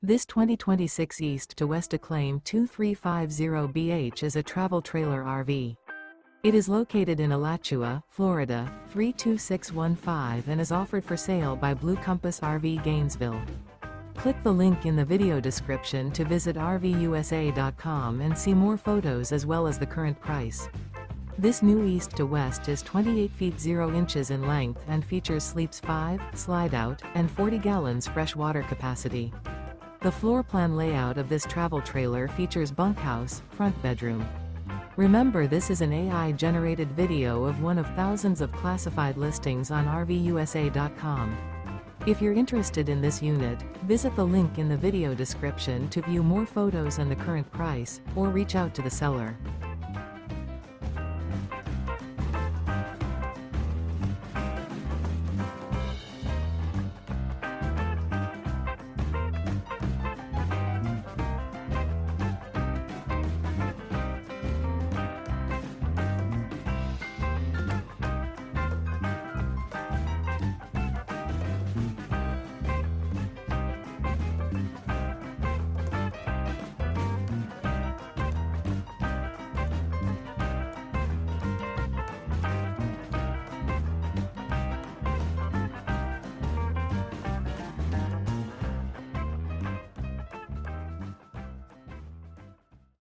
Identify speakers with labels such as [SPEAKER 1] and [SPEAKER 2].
[SPEAKER 1] This 2026 East to West Acclaim 2350BH is a travel trailer RV. It is located in Alachua, Florida, 32615 and is offered for sale by Blue Compass RV Gainesville. Click the link in the video description to visit RVUSA.com and see more photos as well as the current price. This new East to West is 28 feet 0 inches in length and features sleeps 5, slide-out, and 40 gallons fresh water capacity. The floor plan layout of this travel trailer features bunkhouse, front bedroom. Remember, this is an AI-generated video of one of thousands of classified listings on RVUSA.com. If you're interested in this unit, visit the link in the video description to view more photos and the current price, or reach out to the seller.